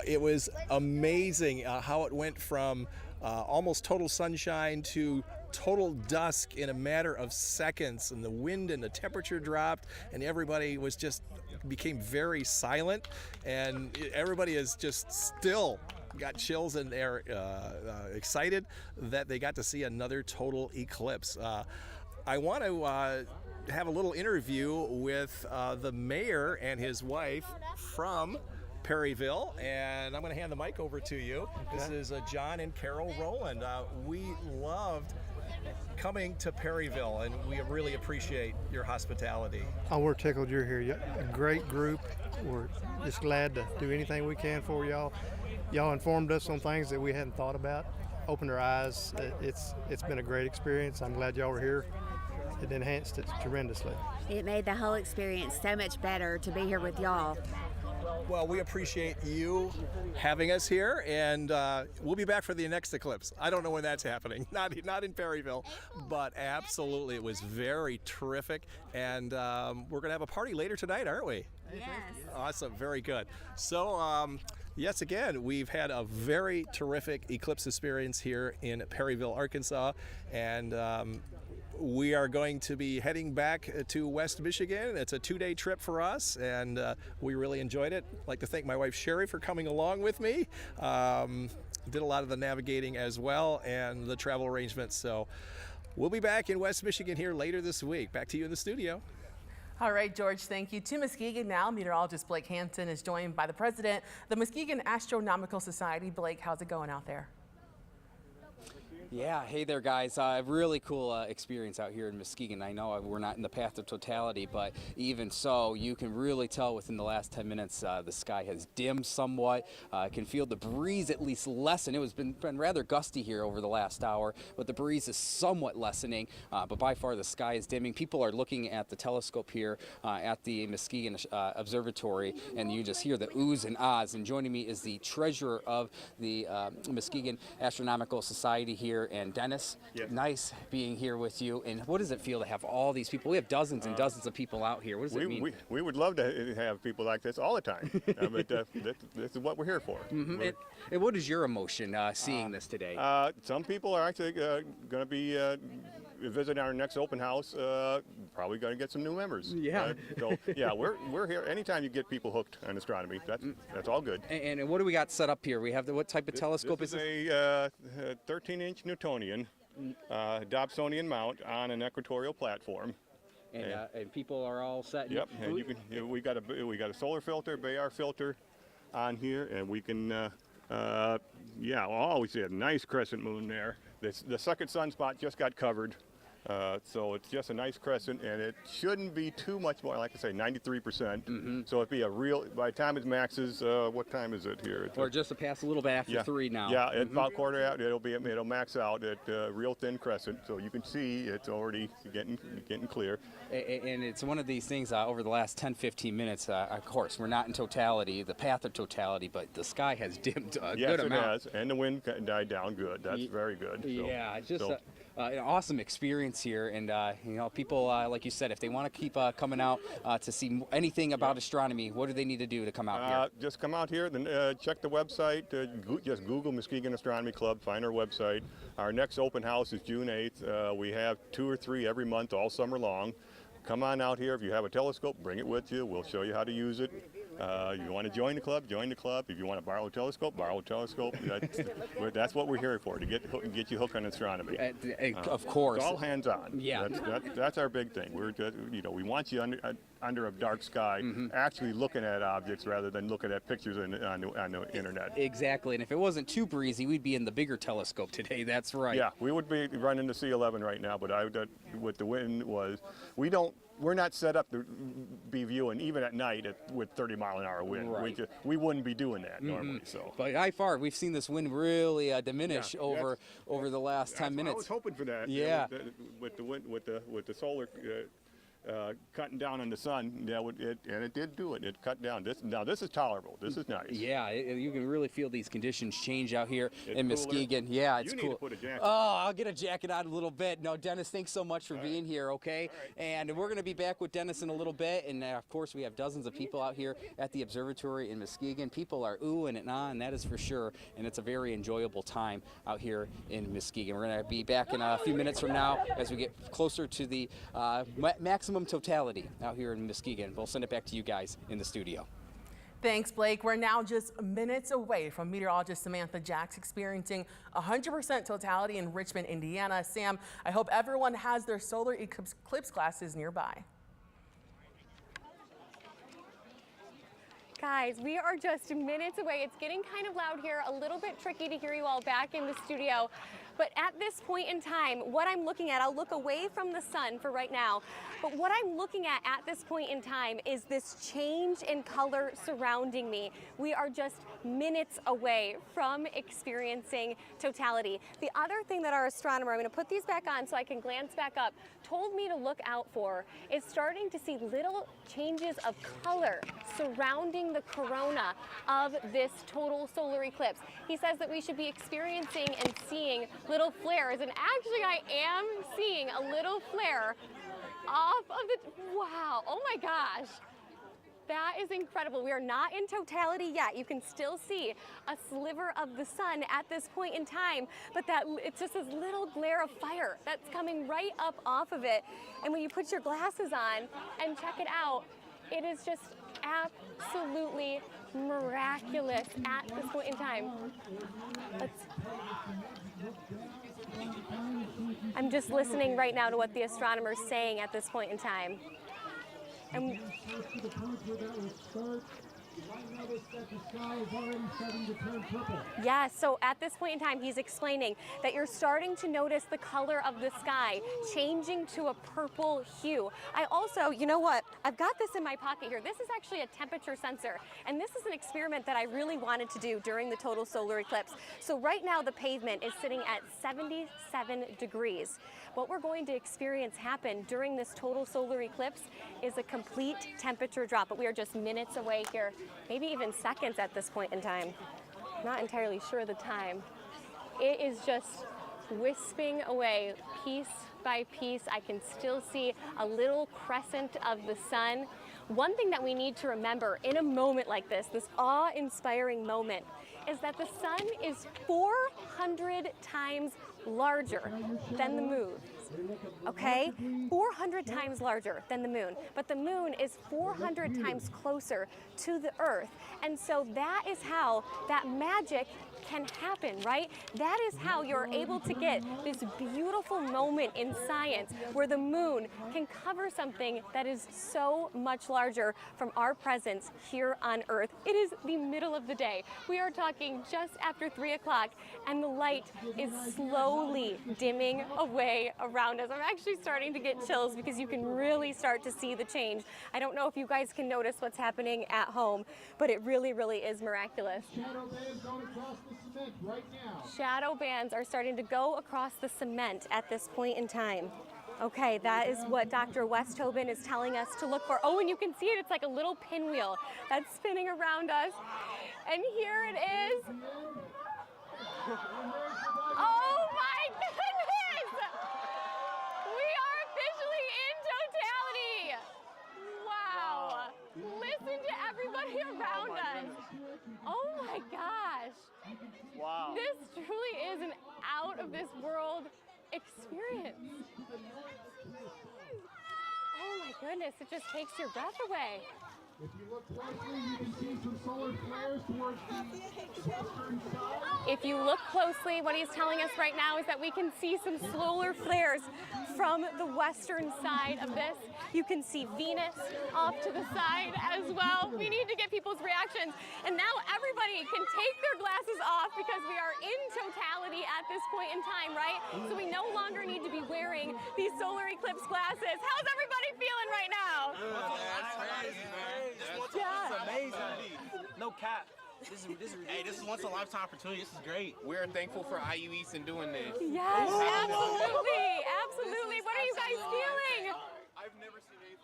It was amazing how it went from almost total sunshine to total dusk in a matter of seconds, and the wind and the temperature dropped, and everybody was just became very silent, and everybody is just still got chills, and they're excited that they got to see another total eclipse. I want to have a little interview with the mayor and his wife from Perryville, and I'm going to hand the mic over to you. Okay. This is John and Carol Rowland. We loved coming to Perryville, and we really appreciate your hospitality. Oh, we're tickled you're here. A great group. We're just glad to do anything we can for y'all. Y'all informed us on things that we hadn't thought about, opened our eyes. It's been a great experience. I'm glad y'all were here. It enhanced it tremendously. It made the whole experience so much better to be here with y'all. Well, we appreciate you having us here, and we'll be back for the next eclipse. I don't know when that's happening, not in Perryville, but absolutely, it was very terrific, and we're going to have a party later tonight, aren't we? Yes. Awesome, very good. So, yes, again, we've had a very terrific eclipse experience here in Perryville, Arkansas, and we are going to be heading back to West Michigan. It's a 2-day trip for us, and we really enjoyed it. I'd like to thank my wife Sherry for coming along with me. Did a lot of the navigating as well and the travel arrangements. So we'll be back in West Michigan here later this week. Back to you in the studio. All right, George, thank you. To Muskegon now, meteorologist Blake Hansen is joined by the president of the Muskegon Astronomical Society. Blake, how's it going out there? Yeah, hey there guys, really cool experience out here in Muskegon. I know we're not in the path of totality, but even so, you can really tell within the last 10 minutes the sky has dimmed somewhat. I can feel the breeze at least lessen. It was been rather gusty here over the last hour, but the breeze is somewhat lessening, but by far the sky is dimming. People are looking at the telescope here at the Muskegon Observatory, and you just hear the oohs and ahs. And joining me is the treasurer of the Muskegon Astronomical Society here, and Dennis. Yep. Nice being here with you. And what does it feel to have all these people? We have dozens and dozens of people out here. What does it mean? We would love to have people like this all the time. But this is what we're here for. Mm-hmm. And what is your emotion seeing this today? Some people are actually going to be visiting our next open house. Probably going to get some new members. Yeah. So yeah, we're here. Anytime you get people hooked on astronomy, that's all good. And what do we got set up here? We have what type of telescope is this? A 13-inch Newtonian Dobsonian mount on an equatorial platform. And people are all set. Yep. And we got a solar filter, Bayar filter, on here, and we can. We see a nice crescent moon there. The second sunspot just got covered. So it's just a nice crescent, and it shouldn't be too much more, like I say, 93%. Mm-hmm. So it'd be a real, by the time it maxes, what time is it here? Or just to pass a little bit after 3 now. Yeah, at about quarter out, it'll max out at real thin crescent, so you can see it's already getting clear. And it's one of these things over the last 10-15 minutes, of course, we're not in totality, the path of totality, but the sky has dimmed a good amount. Yes, it has, and the wind died down good. That's very good. Yeah, just an awesome experience here, and people, like you said, if they want to keep coming out to see anything about astronomy, what do they need to do to come out here? Just come out here, then check the website, just Google Muskegon Astronomy Club, find our website. Our next open house is June 8th. We have 2 or 3 every month all summer long. Come on out here. If you have a telescope, bring it with you. We'll show you how to use it. You want to join the club, join the club. If you want to borrow a telescope, borrow a telescope. That's what we're here for, to get you hooked on astronomy. Of course. It's all hands on. Yeah. That's our big thing. We want you under a dark sky, actually looking at objects rather than looking at pictures on the internet. Exactly. And if it wasn't too breezy, we'd be in the bigger telescope today. That's right. Yeah, we would be running the C11 right now, but what the wind was, we're not set up to be viewing even at night with 30-mile-an-hour wind. Right. We wouldn't be doing that normally. So, but by far, we've seen this wind really diminish over the last 10 minutes. I was hoping for that. Yeah. With the solar cutting down on the sun, and it did do it. It cut down. This is tolerable. This is nice. Yeah, you can really feel these conditions change out here in cooler. Muskegon. Yeah, it's you cool. Need to put a jacket. Oh, I'll get a jacket on a little bit. No, Dennis, thanks so much for being here, okay? And we're going to be back with Dennis in a little bit. And of course, we have dozens of people out here at the observatory in Muskegon. People are oohing and ahhing, that is for sure. And it's a very enjoyable time out here in Muskegon. We're going to be back in a few minutes from now as we get closer to the maximum totality out here in Muskegon. We'll send it back to you guys in the studio. Thanks, Blake. We're now just minutes away from meteorologist Samantha Jacks experiencing 100% totality in Richmond, Indiana. Sam, I hope everyone has their solar eclipse glasses nearby. Guys, we are just minutes away. It's getting kind of loud here, a little bit tricky to hear you all back in the studio. But at this point in time, what I'm looking at, I'll look away from the sun for right now, but what I'm looking at this point in time is this change in color surrounding me. We are just minutes away from experiencing totality. The other thing that our astronomer, I'm going to put these back on so I can glance back up, told me to look out for is starting to see little changes of color surrounding the corona of this total solar eclipse. He says that we should be experiencing and seeing little flares, and actually I am seeing a little flare off of the, wow, oh my gosh. That is incredible. We are not in totality yet. You can still see a sliver of the sun at this point in time, but it's just this little glare of fire that's coming right up off of it. And when you put your glasses on and check it out, it is just absolutely miraculous at this point in time. I'm just listening right now to what the astronomer's saying at this point in time. And yeah, so at this point in time, he's explaining that you're starting to notice the color of the sky changing to a purple hue. I also, you know what? I've got this in my pocket here. This is actually a temperature sensor, and this is an experiment that I really wanted to do during the total solar eclipse. So right now, the pavement is sitting at 77 degrees. What we're going to experience happen during this total solar eclipse is a complete temperature drop, but we are just minutes away here, maybe even seconds at this point in time. Not entirely sure the time. It is just wisping away piece by piece. I can still see a little crescent of the sun. One thing that we need to remember in a moment like this awe-inspiring moment, is that the sun is 400 times larger than the moon. Okay, 400 times larger than the moon, but the moon is 400 times closer to the Earth. And so that is how that magic can happen, right? That is how you're able to get this beautiful moment in science where the moon can cover something that is so much larger from our presence here on Earth. It is the middle of the day. We are talking just after 3 o'clock, and the light is slowly dimming away around us. I'm actually starting to get chills because you can really start to see the change. I don't know if you guys can notice what's happening at home, but it really, really is miraculous. Shadow bands are starting to go across the cement at this point in time. Okay, that is what Dr. Westhoven is telling us to look for. Oh, and you can see it, it's like a little pinwheel that's spinning around us. And here it is. Oh my goodness! We are officially in totality! Wow! Listen to everybody around us. Oh my gosh! Wow. This truly is an out of this world experience. Oh my goodness, it just takes your breath away. If you look closely, you can see some solar flares towards the western side. If you look closely, what he's telling us right now is that we can see some solar flares from the western side of this. You can see Venus off to the side as well. We need to get people's reactions. And now everybody can take their glasses off because we are in totality at this point in time, right? So we no longer need to be wearing these solar eclipse glasses. How's everybody feeling right now? This is amazing. No cap. This is once a lifetime opportunity. This is great. We're thankful for IU East and doing this. Yes, absolutely, absolutely. What are you guys feeling? I've never seen anything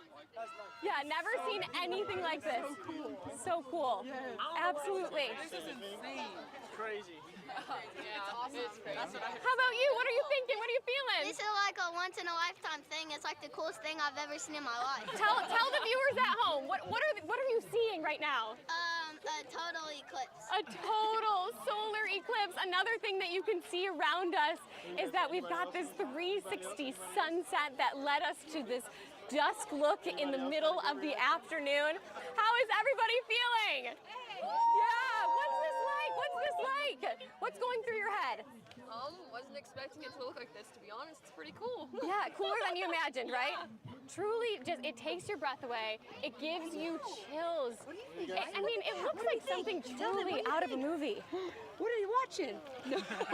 Yeah, never seen anything like this. So cool. So cool. Yes. Absolutely. This is insane. Crazy. It's awesome. It's crazy. How about you? What are you thinking? What are you feeling? This is like a once-in-a-lifetime thing. It's like the coolest thing I've ever seen in my life. Tell the viewers at home, what are you seeing right now? A total eclipse. A total solar eclipse. Another thing that you can see around us is that we've got this 360 sunset that led us to this dusk look in the middle of the afternoon. How is everybody feeling? Yeah, what's this like? What's this like? What's going through your head? Wasn't expecting it to look like this, to be honest. It's pretty cool. Yeah, cooler than you imagined, right? Truly, just it takes your breath away. It gives you chills. I mean, it looks like something truly out of a movie. What are you watching?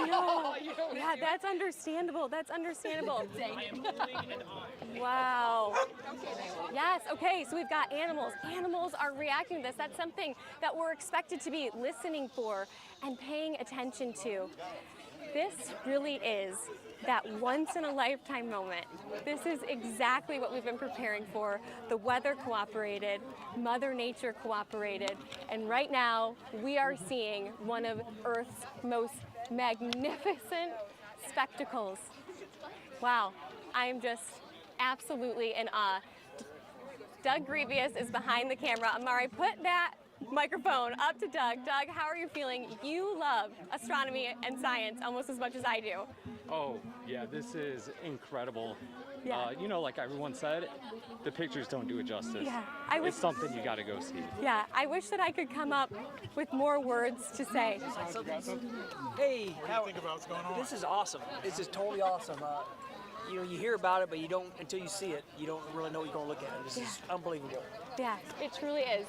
No. Yeah, that's understandable. That's understandable. Wow. Yes, okay, so we've got animals. Animals are reacting to this. That's something that we're expected to be listening for and paying attention to. This really is that once-in-a-lifetime moment. This is exactly what we've been preparing for. The weather cooperated, Mother Nature cooperated, and right now we are seeing one of Earth's most magnificent spectacles. Wow, I am just absolutely in awe. Doug Grevious is behind the camera. Amari, put that microphone up to Doug. Doug, how are you feeling? You love astronomy and science almost as much as I do. Oh, yeah, this is incredible. Yeah. You know, like everyone said, the pictures don't do it justice. Yeah, it's something you got to go see. Yeah, I wish that I could come up with more words to say. Hey, how do you think about what's going on? This is awesome. This is totally awesome. You know, you hear about it, but you don't, until you see it, you don't really know what you're going to look at. This is unbelievable. Yeah, it truly is.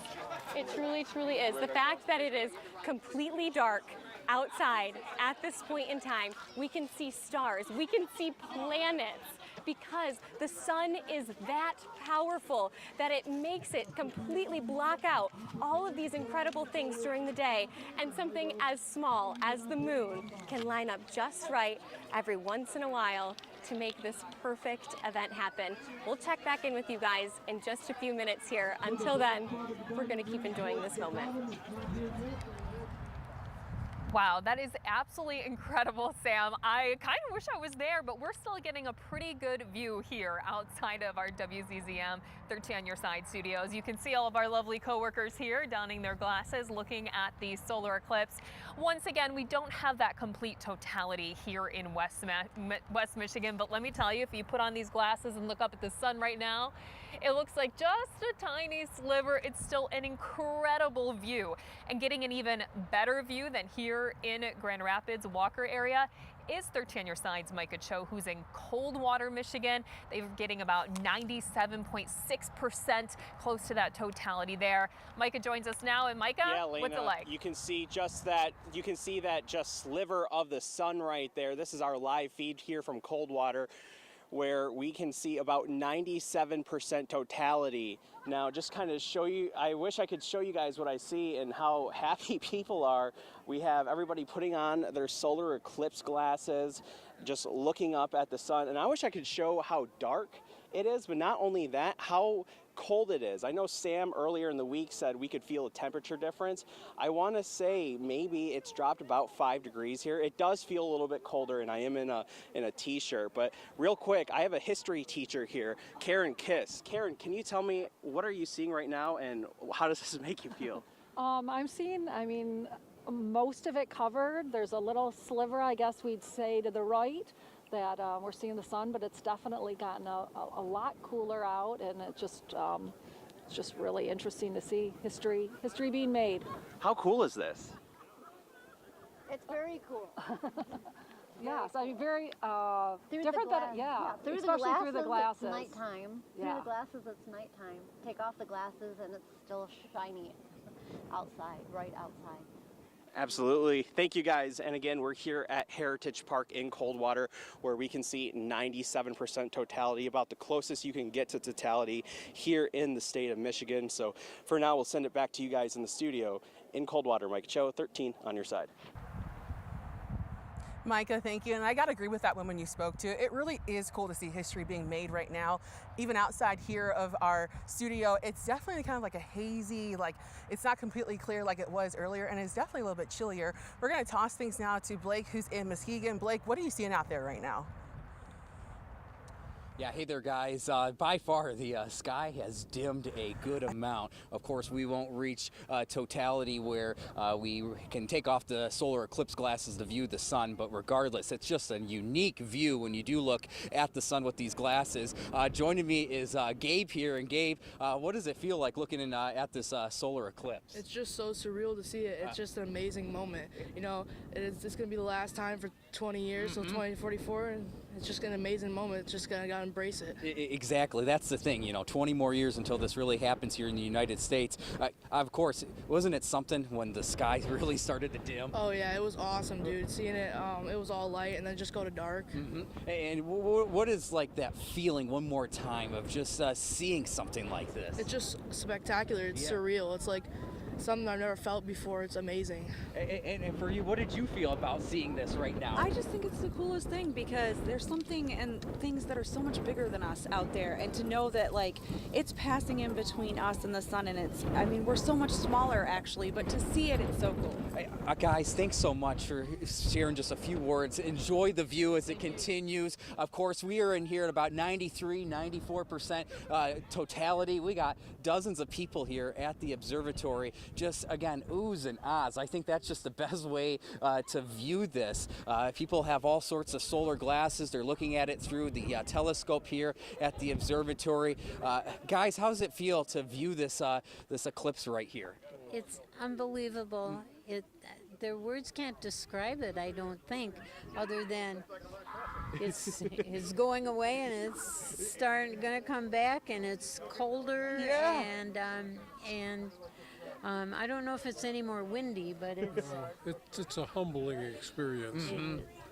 It truly, truly is. The fact that it is completely dark outside at this point in time, we can see stars, we can see planets, because the sun is that powerful that it makes it completely block out all of these incredible things during the day, and something as small as the moon can line up just right every once in a while to make this perfect event happen. We'll check back in with you guys in just a few minutes here. Until then, we're going to keep enjoying this moment. Wow, that is absolutely incredible, Sam. I kind of wish I was there, but we're still getting a pretty good view here outside of our WZZM 13 on Your Side studios. You can see all of our lovely coworkers here donning their glasses, looking at the solar eclipse. Once again, we don't have that complete totality here in West Michigan, but let me tell you, if you put on these glasses and look up at the sun right now, it looks like just a tiny sliver. It's still an incredible view, and getting an even better view than here in Grand Rapids, Walker area, is 13 on Your Side's Micah Cho, who's in Coldwater, Michigan. They're getting about 97.6% close to that totality there. Micah joins us now, and Micah, yeah, Lena, what's it like? You can see just that. You can see that just sliver of the sun right there. This is our live feed here from Coldwater, where we can see about 97% totality. Now, just kind of show you, I wish I could show you guys what I see and how happy people are. We have everybody putting on their solar eclipse glasses, just looking up at the sun. And I wish I could show how dark it is, but not only that, how cold it is. I know Sam earlier in the week said we could feel a temperature difference. I want to say maybe it's dropped about 5 degrees here. It does feel a little bit colder, and I am in a t-shirt. But real quick, I have a history teacher here, Karen Kiss. Karen, can you tell me, what are you seeing right now, and how does this make you feel? I'm seeing, most of it covered. There's a little sliver, I guess we'd say, to the right that we're seeing the sun, but it's definitely gotten a lot cooler out, and it's just really interesting to see history being made. How cool is this? It's very cool. Yes, very through different the than through especially the through the glasses. It's nighttime. Yeah. Through the glasses, it's nighttime. Take off the glasses, and it's still shiny outside, right outside. Absolutely. Thank you, guys. And again, we're here at Heritage Park in Coldwater, where we can see 97% totality, about the closest you can get to totality here in the state of Michigan. So for now, we'll send it back to you guys in the studio in Coldwater. Mike Cho, 13 on Your Side. Micah, thank you. And I got to agree with that woman you spoke to. It really is cool to see history being made right now. Even outside here of our studio, it's definitely kind of like a hazy, like it's not completely clear like it was earlier, and it's definitely a little bit chillier. We're going to toss things now to Blake, who's in Muskegon. Blake, what are you seeing out there right now? Yeah, hey there guys. By far the sky has dimmed a good amount. Of course, we won't reach totality where we can take off the solar eclipse glasses to view the sun, but regardless, it's just a unique view when you do look at the sun with these glasses. Joining me is Gabe here, and Gabe, what does it feel like looking in, at this solar eclipse? It's just so surreal to see it. It's just an amazing moment. You know, it's going to be the last time for 20 years, so 2044, and it's just an amazing moment. It's just gotta embrace it. Exactly, that's the thing. You know, 20 more years until this really happens here in the United States. Of course, wasn't it something when the sky really started to dim? Oh yeah, it was awesome, dude. Seeing it, it was all light and then just go to dark. And what is like that feeling one more time of just seeing something like this? It's just spectacular. It's surreal. It's like something I've never felt before. It's amazing. And for you, what did you feel about seeing this right now? I just think it's the coolest thing because there's something and things that are so much bigger than us out there, and to know that like it's passing in between us and the sun, and it's, I mean, we're so much smaller actually, but to see it, it's so cool. Guys, thanks so much for sharing just a few words. Enjoy the view as it continues. Of course, we are in here at about 93, 94% totality. We got dozens of people here at the observatory. Just, again, oohs and ahs. I think that's just the best way to view this. People have all sorts of solar glasses. They're looking at it through the telescope here at the observatory. Guys, how does it feel to view this eclipse right here? It's unbelievable. Their words can't describe it, I don't think, other than it's going away and it's gonna come back, and it's colder, and I don't know if it's any more windy, but it's a humbling experience.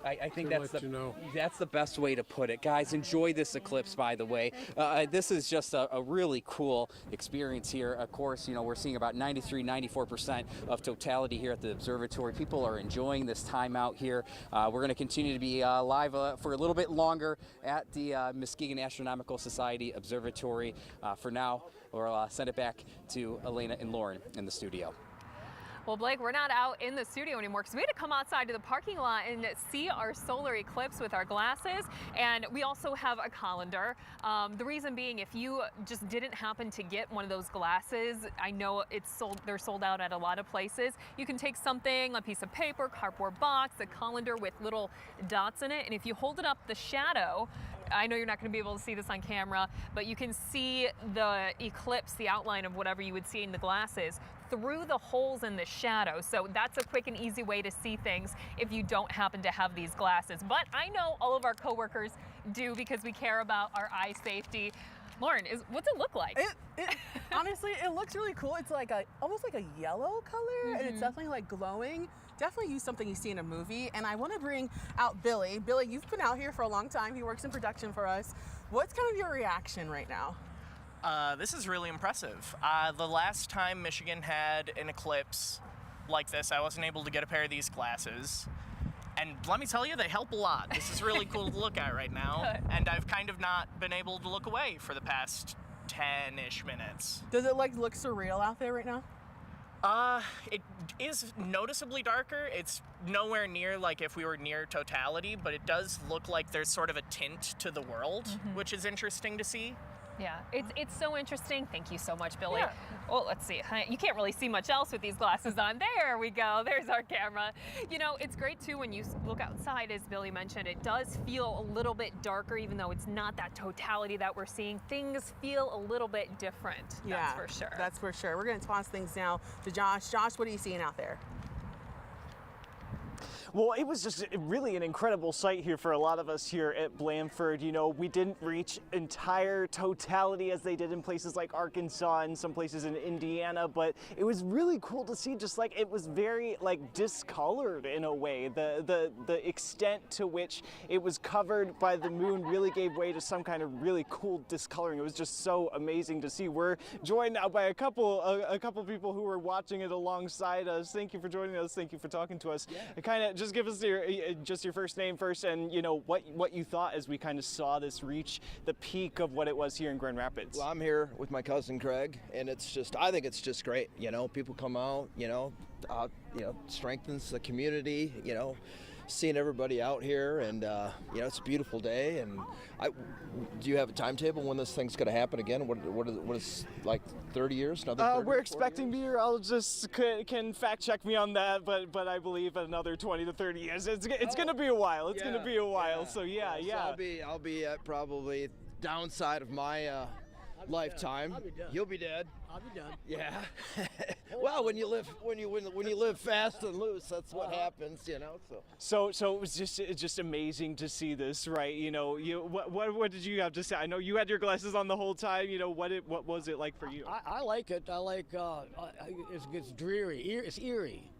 I think that's the best way to put it. Guys, enjoy this eclipse, by the way. This is just a really cool experience here. Of course, you know, we're seeing about 93, 94% of totality here at the observatory. People are enjoying this time out here. We're going to continue to be live for a little bit longer at the Muskegon Astronomical Society Observatory. For now, we'll send it back to Elena and Lauren in the studio. Well, Blake, we're not out in the studio anymore because we had to come outside to the parking lot and see our solar eclipse with our glasses. And we also have a colander. The reason being, if you just didn't happen to get one of those glasses, I know they're sold out at a lot of places. You can take something, a piece of paper, cardboard box, a colander with little dots in it. And if you hold it up the shadow, I know you're not going to be able to see this on camera, but you can see the eclipse, the outline of whatever you would see in the glasses, through the holes in the shadow. So that's a quick and easy way to see things if you don't happen to have these glasses. But I know all of our coworkers do because we care about our eye safety. Lauren, what's it look like? Honestly, it looks really cool. It's like almost like a yellow color, and it's definitely like glowing. Definitely use something you see in a movie. And I want to bring out Billy. Billy, you've been out here for a long time. He works in production for us. What's kind of your reaction right now? This is really impressive. The last time Michigan had an eclipse like this, I wasn't able to get a pair of these glasses. And let me tell you, they help a lot. This is really cool to look at right now. And I've kind of not been able to look away for the past 10-ish minutes. Does it like look surreal out there right now? It is noticeably darker. It's nowhere near like if we were near totality, but it does look like there's sort of a tint to the world, which is interesting to see. Yeah, it's so interesting. Thank you so much, Billy. Yeah. Well, let's see. You can't really see much else with these glasses on. There we go. There's our camera. You know, it's great too when you look outside, as Billy mentioned. It does feel a little bit darker, even though it's not that totality that we're seeing. Things feel a little bit different. Yeah, that's for sure. That's for sure. We're going to toss things now to Josh. Josh, what are you seeing out there? Well, it was just really an incredible sight here for a lot of us here at Blandford. You know, we didn't reach entire totality as they did in places like Arkansas and some places in Indiana, but it was really cool to see just like it was very like discolored in a way. The extent to which it was covered by the moon really gave way to some kind of really cool discoloring. It was just so amazing to see. We're joined now by a couple people who were watching it alongside us. Thank you for joining us. Thank you for talking to us. Yeah. Kind of just just give us your first name first, and you know what you thought as we kind of saw this reach the peak of what it was here in Grand Rapids. Well, I'm here with my cousin Craig, and I think it's just great. You know, people come out, strengthens the community, seeing everybody out here, and it's a beautiful day. And do you have a timetable when this thing's going to happen again? What is like 30 years? Another 30, we're expecting meteorologists can fact check me on that, but I believe another 20 to 30 years. It's going to be a while. It's going to be a while. So yeah. So I'll be at probably downside of my lifetime. I'll be done. You'll be dead. I'll be done. Yeah. Well, when you live fast and loose, that's what happens, So it was just amazing to see this, right? What did you have to say? I know you had your glasses on the whole time. What was it like for you? I like it. I like it's dreary. It's eerie.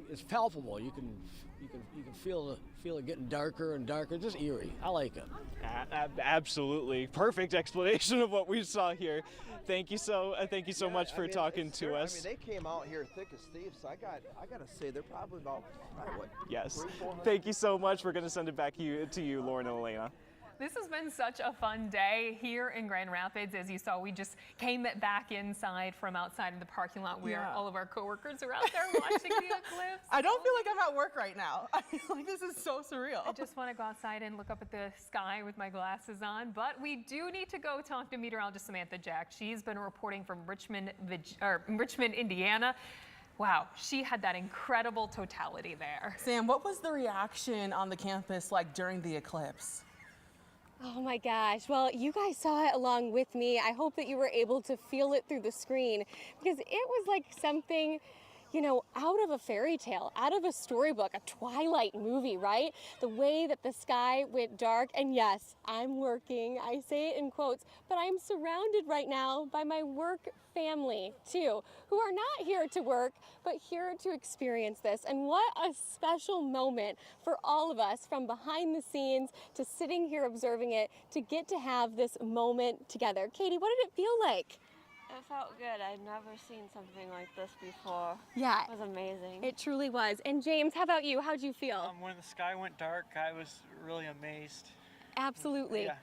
It's palpable. You can feel it getting darker and darker. Just eerie. I like it. Absolutely perfect explanation of what we saw here. Thank you so much for talking to us. I mean, they came out here thick as thieves. So I gotta say they're probably about what? Yes. 300-400? Thank you so much. We're gonna send it back to you, Lauren and Elena. This has been such a fun day here in Grand Rapids. As you saw, we just came back inside from outside of the parking lot where all of our coworkers are out there watching the eclipse. I don't feel like I'm at work right now. I feel like this is so surreal. I just want to go outside and look up at the sky with my glasses on, but we do need to go talk to meteorologist Samantha Jack. She's been reporting from Richmond, Indiana. Wow, she had that incredible totality there. Sam, what was the reaction on the campus like during the eclipse? Oh my gosh. Well, you guys saw it along with me. I hope that you were able to feel it through the screen because it was like something, out of a fairy tale, out of a storybook, a Twilight movie, right? The way that the sky went dark. And yes, I'm working. I say it in quotes, but I'm surrounded right now by my work family too, who are not here to work, but here to experience this. And what a special moment for all of us, from behind the scenes to sitting here observing it, to get to have this moment together. Katie, what did it feel like? It felt good. I'd never seen something like this before. Yeah. It was amazing. It truly was. And James, how about you? How'd you feel? When the sky went dark, I was really amazed. Absolutely. Yeah.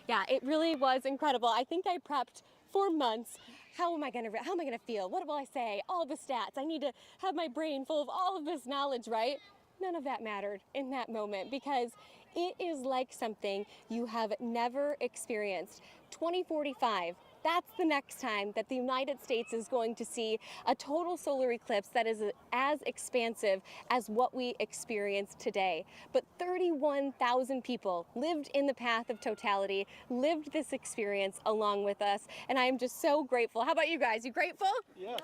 Yeah, it really was incredible. I think I prepped for months. How am I gonna feel? What will I say? All the stats. I need to have my brain full of all of this knowledge, right? None of that mattered in that moment because it is like something you have never experienced. 2045. That's the next time that the United States is going to see a total solar eclipse that is as expansive as what we experience today. But 31,000 people lived in the path of totality, lived this experience along with us, and I am just so grateful. How about you guys? You grateful? Yes.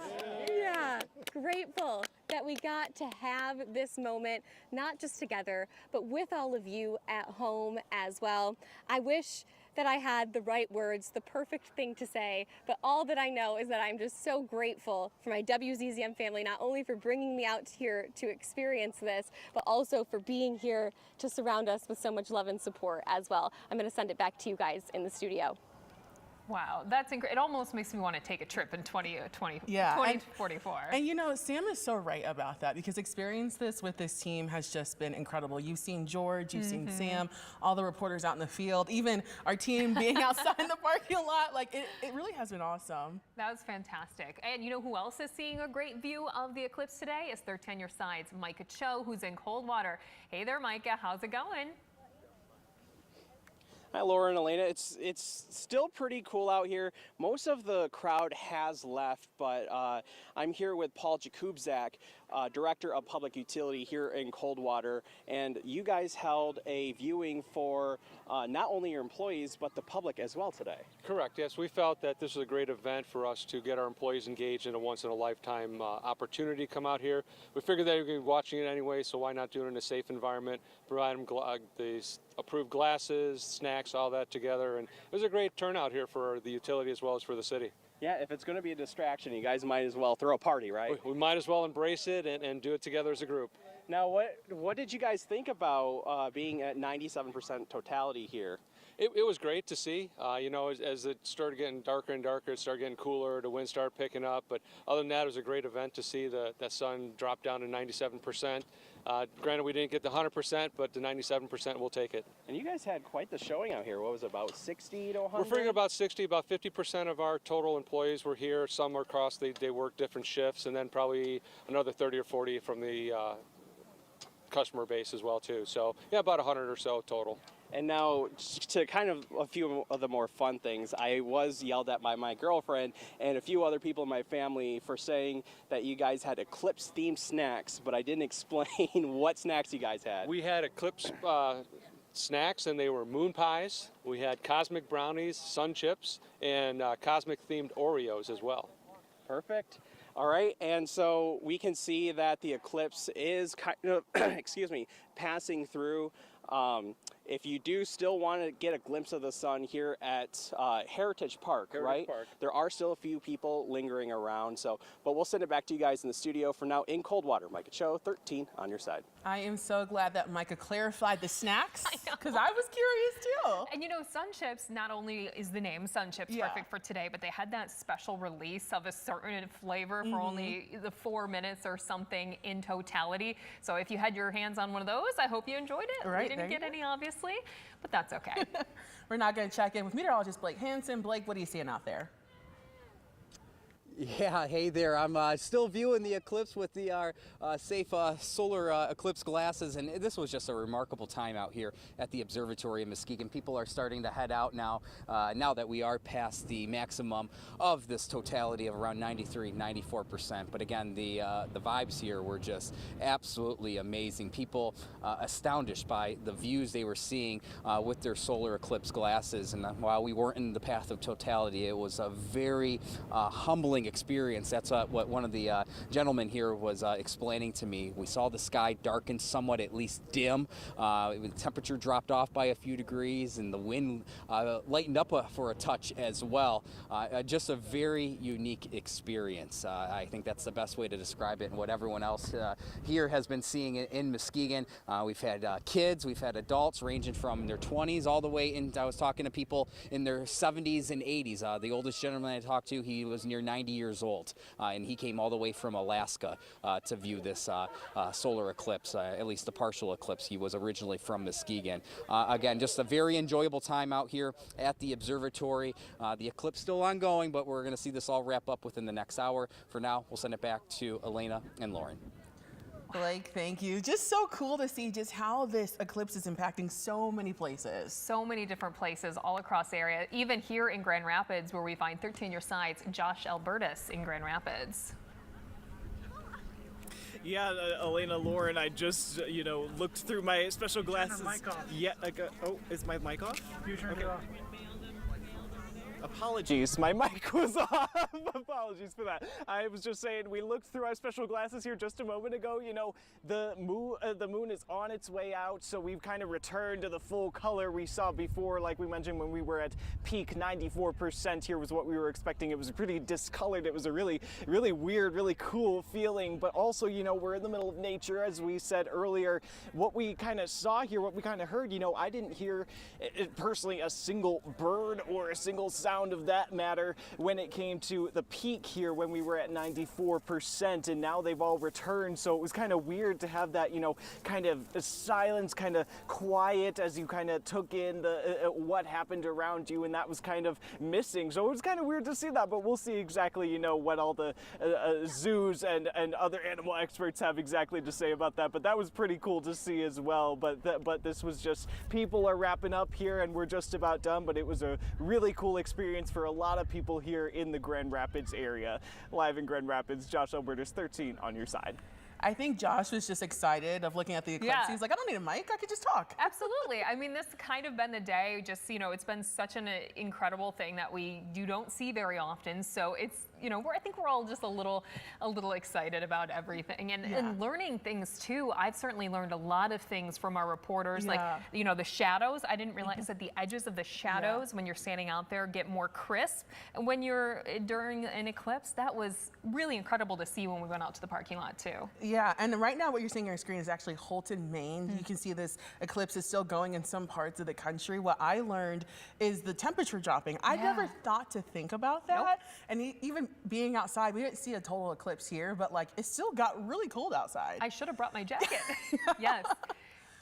Yeah, grateful that we got to have this moment, not just together, but with all of you at home as well. I wish that I had the right words, the perfect thing to say, but all that I know is that I'm just so grateful for my WZZM family, not only for bringing me out here to experience this, but also for being here to surround us with so much love and support as well. I'm gonna send it back to you guys in the studio. Wow, that's incredible. It almost makes me want to take a trip in 2044. And Sam is so right about that because experience this with this team has just been incredible. You've seen George, you've seen Sam, all the reporters out in the field, even our team being outside in the parking lot. Like it really has been awesome. That was fantastic. And you know who else is seeing a great view of the eclipse today? It's their Tenure Sides, Micah Cho, who's in Coldwater. Hey there, Micah, how's it going? Hi, Laura and Elena. It's still pretty cool out here. Most of the crowd has left, but I'm here with Paul Jakubczak, Director of Public Utility here in Coldwater, and you guys held a viewing for not only your employees, but the public as well today. Correct, yes. We felt that this was a great event for us to get our employees engaged in a once-in-a-lifetime opportunity to come out here. We figured they were going to be watching it anyway, so why not do it in a safe environment, provide them the approved glasses, snacks, all that together, and it was a great turnout here for the utility as well as for the city. Yeah, if it's going to be a distraction, you guys might as well throw a party, right? We might as well embrace it and do it together as a group. Now, what did you guys think about being at 97% totality here? It was great to see. You know, as it started getting darker and darker, it started getting cooler, the wind started picking up. But other than that, it was a great event to see that sun drop down to 97%. Granted, we didn't get the 100%, but the 97% we'll take it. And you guys had quite the showing out here. What was it, about 60 to 100? We're figuring about 60, about 50% of our total employees were here. Some were across, they work different shifts, and then probably another 30 or 40 from the customer base as well too. So yeah, about 100 or so total. And now, to kind of a few of the more fun things, I was yelled at by my girlfriend and a few other people in my family for saying that you guys had eclipse-themed snacks, but I didn't explain what snacks you guys had. We had eclipse snacks, and they were moon pies. We had cosmic brownies, sun chips, and cosmic-themed Oreos as well. Perfect. All right, and so we can see that the eclipse is kind of, excuse me, passing through. If you do still want to get a glimpse of the sun here at Heritage Park, right? Park. There are still a few people lingering around, but we'll send it back to you guys in the studio. For now, in Coldwater, Micah Cho, 13 on your side. I am so glad that Micah clarified the snacks, because I was curious too. And you know, Sun Chips, not only is the name Sun Chips perfect for today, but they had that special release of a certain flavor for only the 4 minutes or something in totality. So if you had your hands on one of those, I hope you enjoyed it. Right, we didn't get any, obviously, but that's okay. We're not going to check in with meteorologist Blake Hansen. Blake, what are you seeing out there? Yeah, hey there. I'm still viewing the eclipse with the safe solar eclipse glasses, and this was just a remarkable time out here at the observatory in Muskegon. People are starting to head out now, now that we are past the maximum of this totality of around 93-94%. But again, the vibes here were just absolutely amazing. People astounded by the views they were seeing with their solar eclipse glasses. And while we weren't in the path of totality, it was a very humbling experience. That's what one of the gentlemen here was explaining to me. We saw the sky darken somewhat, at least dim. The temperature dropped off by a few degrees, and the wind lightened up for a touch as well. Just a very unique experience. I think that's the best way to describe it, and what everyone else here has been seeing in Muskegon. We've had kids, we've had adults ranging from their 20s all the way into, I was talking to people in their 70s and 80s. The oldest gentleman I talked to, he was near 90 years old, and he came all the way from Alaska to view this solar eclipse, at least the partial eclipse. He was originally from Muskegon. Again, just a very enjoyable time out here at the observatory. The eclipse still ongoing, but we're going to see this all wrap up within the next hour. For now, we'll send it back to Elena and Lauren. Blake, thank you. Just so cool to see just how this eclipse is impacting so many places. So many different places all across the area, even here in Grand Rapids, where we find 13 your sides, Josh Albertus in Grand Rapids. Yeah, Elena, Lauren, I just, looked through my special glasses. Turn your mic off. Yeah, oh, is my mic off? You turned it off. Apologies, my mic was off. Apologies for that. I was just saying, we looked through our special glasses here just a moment ago. The moon is on its way out, so we've kind of returned to the full color we saw before. Like we mentioned, when we were at peak 94%, here was what we were expecting. It was pretty discolored. It was a really, really weird, really cool feeling. But also, we're in the middle of nature, as we said earlier. What we kind of saw here, what we kind of heard, I didn't hear personally a single bird or a single sound of that matter when it came to the peak here when we were at 94%, and now they've all returned. So it was kind of weird to have that, kind of silence, kind of quiet as you kind of took in the what happened around you, and that was kind of missing. So it was kind of weird to see that, but we'll see exactly, what all the zoos and other animal experts have exactly to say about that. But that was pretty cool to see as well. But this was just, people are wrapping up here, and we're just about done. But it was a really cool experience for a lot of people here in the Grand Rapids area. Live in Grand Rapids, Josh Albertus, 13 on your side. I think Josh was just excited of looking at the eclipse. Yeah. He's like, I don't need a mic, I could just talk. Absolutely. I mean, this kind of been the day, just, it's been such an incredible thing that you don't see very often. So it's, I think we're all just a little excited about everything and learning things too. I've certainly learned a lot of things from our reporters, like the shadows. I didn't realize that the edges of the shadows when you're standing out there get more crisp. And when you're during an eclipse, that was really incredible to see when we went out to the parking lot too. Yeah, and right now what you're seeing on your screen is actually Holton, Maine. You can see this eclipse is still going in some parts of the country. What I learned is the temperature dropping. I never thought to think about that. And even being outside, we didn't see a total eclipse here, but like it still got really cold outside. I should have brought my jacket. Yes.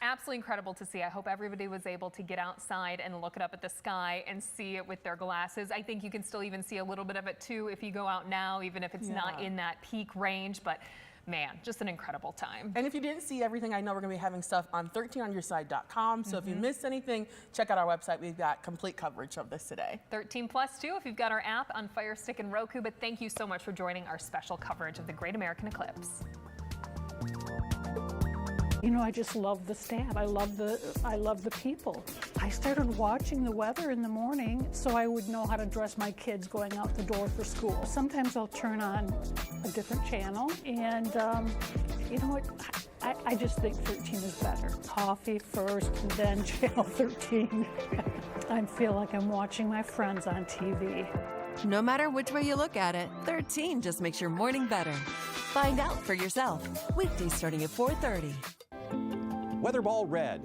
Absolutely incredible to see. I hope everybody was able to get outside and look it up at the sky and see it with their glasses. I think you can still even see a little bit of it too if you go out now, even if it's not in that peak range. But man, just an incredible time. And if you didn't see everything, I know we're going to be having stuff on 13onyourside.com. So if you missed anything, check out our website. We've got complete coverage of this today. 13 Plus too if you've got our app on Fire Stick and Roku. But thank you so much for joining our special coverage of the Great American Eclipse. I just love the staff. I love the people. I started watching the weather in the morning so I would know how to dress my kids going out the door for school. Sometimes I'll turn on a different channel and you know what? I just think 13 is better. Coffee first, then channel 13. I feel like I'm watching my friends on TV. No matter which way you look at it, 13 just makes your morning better. Find out for yourself. Weekdays starting at 4:30. Weatherball Red.